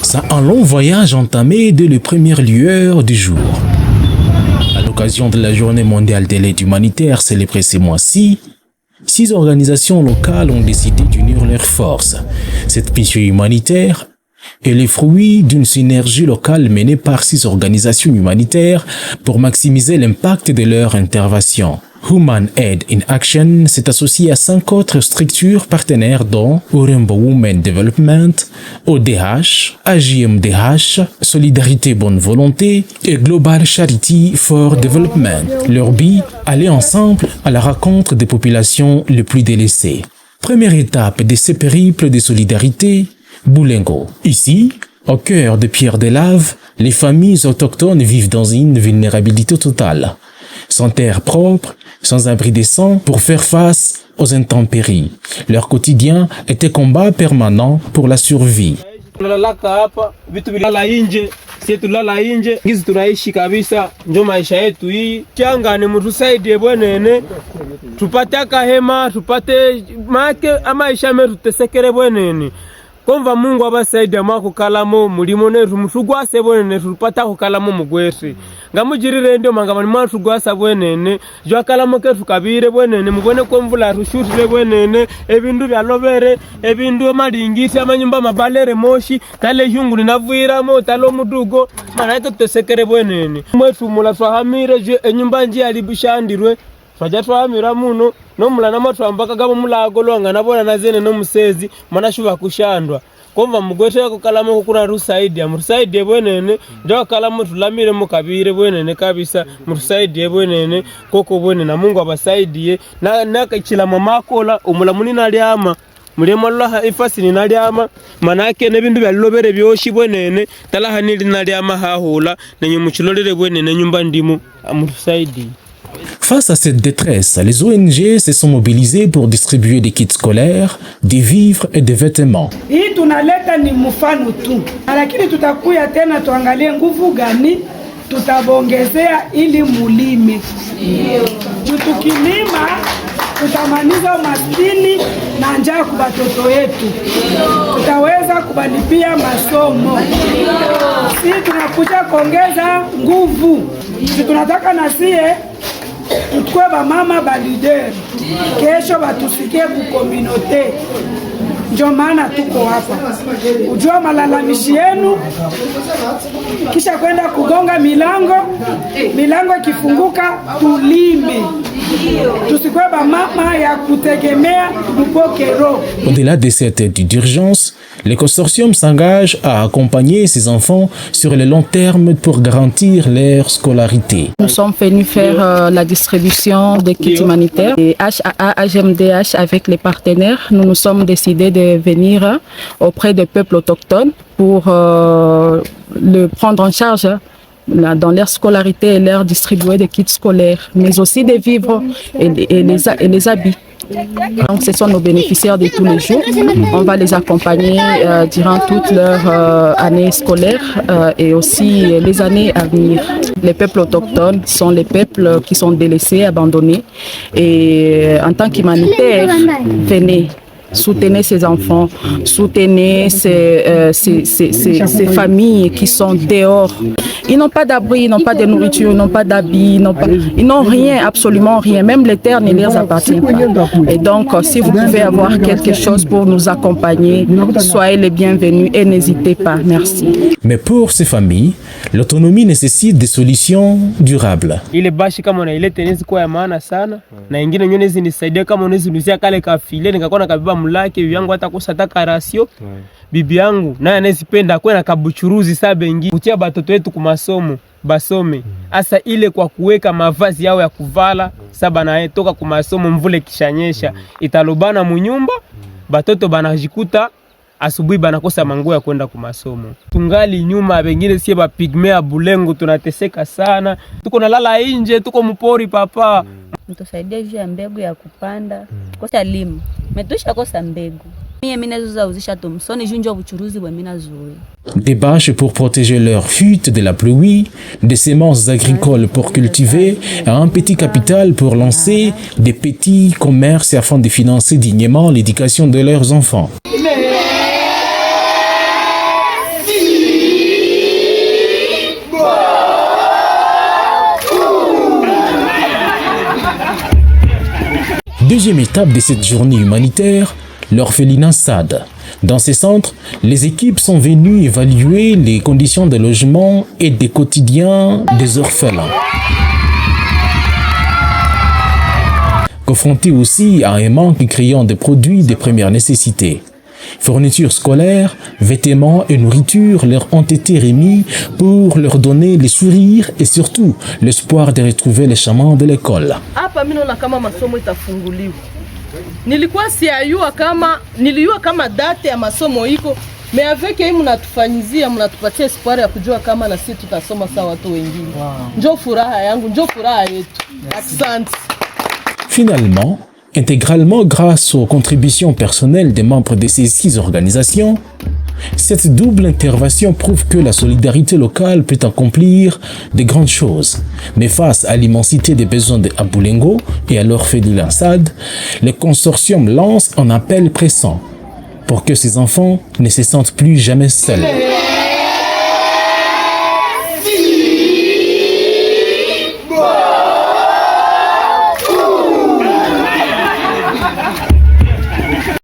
C'est un long voyage entamé dès les premières lueurs du jour. À l'occasion de la Journée mondiale de l'aide humanitaire célébrée ce mois-ci, 6 organisations locales ont décidé d'unir leurs forces. Cette mission humanitaire est le fruit d'une synergie locale menée par 6 organisations humanitaires pour maximiser l'impact de leur intervention. Human Aid in Action s'est associé à 5 autres structures partenaires dont Urembo Women Development, ODH, AJMDH, Solidarité Bonne Volonté et Global Charity for Development. Leur but, aller ensemble à la rencontre des populations les plus délaissées. Première étape de ce périple de solidarité, Boulengo. Ici, au cœur de Pierre de Lave, les familles autochtones vivent dans une vulnérabilité totale. Sans terre propre, sans abri décent pour faire face aux intempéries. Leur quotidien était combat permanent pour la survie. Tunalalaka hapa vitu vilala nje, sisi tulala nje, ngizi tunaishi kabisa, ndio maisha yetu hii. Kiangani mtusaidie bwenene, tupate kahema, tupate make amaisha metu tesekere bwenene. Komva Mungu abasaidie mako kalamo mulimo netu mutugwase bwenene tupata ko kalamo mugwese. Ngamujirire ndio mangamani mwa tugwasa bwenene, jwa kalamo ke tukabire bwenene mubone ko mvula rushutire bwenene, ebindu byalobere, ebindu malingisi amanyumba mabalere moshi, kale jungu ninavwiramo talo mudugo, manaito tutesekere bwenene. Mwetu mula twahamire je enyumba nje alibushandirwe. Faja twahamira muno no mulana matwambaka gabo mulago longa nabona nazene no musezi manashuba kushandwa komva mugwete ko kalamo ko kuna rusaidie murusaidie bwenene ndio kalamo tulamire mukabire bwenene kabisa murusaidie bwenene koko bwenene na Mungu abasaidie na nakachila mamakola umulamuni nalyama mulemo Allah ifasi ni nalyama manake nebindu byalobere byoshi bwenene talaha nili nalyama hahula nenye muchilolere bwenene nyumba ndimu murusaidie. Face à cette détresse, les ONG se sont mobilisées pour distribuer des kits scolaires, des vivres et des vêtements. Hii tunaleta ni mfano tu, lakini tutakuya tena tuangalie nguvu gani tutabongezea ili mulime. Tukilima tutamaliza umaskini na njaa kwa watoto wetu. Tutaweza kubalipia masomo. Sisi tunakuja kuongeza nguvu. Sisi tunataka na sie tukwe ba mama ba leader. Kesho batusikie ku community. Ndio maana tuko hapa. Ujua malalamishi yenu kisha kwenda kugonga milango ikifunguka tulime. Tusikwe ba mama ya kutegemea mpokero. Au-delà de cette aide d'urgence, le consortium s'engage à accompagner ces enfants sur le long terme pour garantir leur scolarité. Nous sommes venus faire la distribution des kits humanitaires et HMDH avec les partenaires. Nous nous sommes décidés de venir auprès des peuples autochtones pour le prendre en charge dans leur scolarité et leur distribuer des kits scolaires, mais aussi des vivres et les habits. Donc ce sont nos bénéficiaires de tous les jours. On va les accompagner durant toute leur année scolaire et aussi les années à venir. Les peuples autochtones sont les peuples qui sont délaissés, abandonnés. Et en tant qu'humanitaire, venez. Soutenez ces enfants, soutenez ces familles qui sont dehors. Ils n'ont pas d'abri, ils n'ont pas de nourriture, ils n'ont pas d'habits, ils n'ont rien, absolument rien. Même les terres ne leur appartiennent pas. Et donc, si vous pouvez avoir quelque chose pour nous accompagner, soyez les bienvenus et n'hésitez pas. Merci. Mais pour ces familles, l'autonomie nécessite des solutions durables. Ile bashi kama na ile tenezi kwa ya maana sana na ingine nyonezi nisaidia kama unezi nusia kale kafile nikakona kabiba mulake bibi yangu hata kusataka rasio bibi yangu naye anazipenda kwenda kabuchuruzi sabengi kutia batoto wetu ku masomo basome asa ile kwa kuweka mavazi yao ya kuvala saba na toka ku masomo mvule kishanyesha italobana munyumba batoto banajikuta asubuhi banakosa manguo ya kwenda ku masomo. Tungali nyuma bengine sie ba pigmea Bulengo tunateseka sana. Tuko nalala nje, tuko mpori papa. Mtusaidia juu ya mbegu ya kupanda. Kosa limu. Metusha kosa mbegu. Mimi nazuza uzisha Thomson junjo buchuruzi bwa mina zoe. Des bâches pour protéger leur fuite de la pluie, des semences agricoles pour cultiver, et un petit capital pour lancer des petits commerces afin de financer dignement l'éducation de leurs enfants. Deuxième étape de cette journée humanitaire, l'orphelinat SAD. Dans ces centres, les équipes sont venues évaluer les conditions de logement et des quotidiens des orphelins. Confrontés aussi à un manque criant de produits de première nécessité. Fournitures scolaires, vêtements et nourriture leur ont été remis pour leur donner le sourire et surtout l'espoir de retrouver les chemins de l'école. Hapa mimi naona kama masomo itafunguliwa. Niliua kama date ya masomo iko, mais avec hii mnatufanyizia, mnatupatia espoir ya kujua kama na sisi tutasoma sawa watu wengine. Njoo furaha yangu, njoo furaha yetu. Asante. Finalement, intégralement grâce aux contributions personnelles des membres de ces 6 organisations, cette double intervention prouve que la solidarité locale peut accomplir de grandes choses. Mais face à l'immensité des besoins de Aboulengo et à l'orphelinat SAD, le consortium lance un appel pressant pour que ces enfants ne se sentent plus jamais seuls.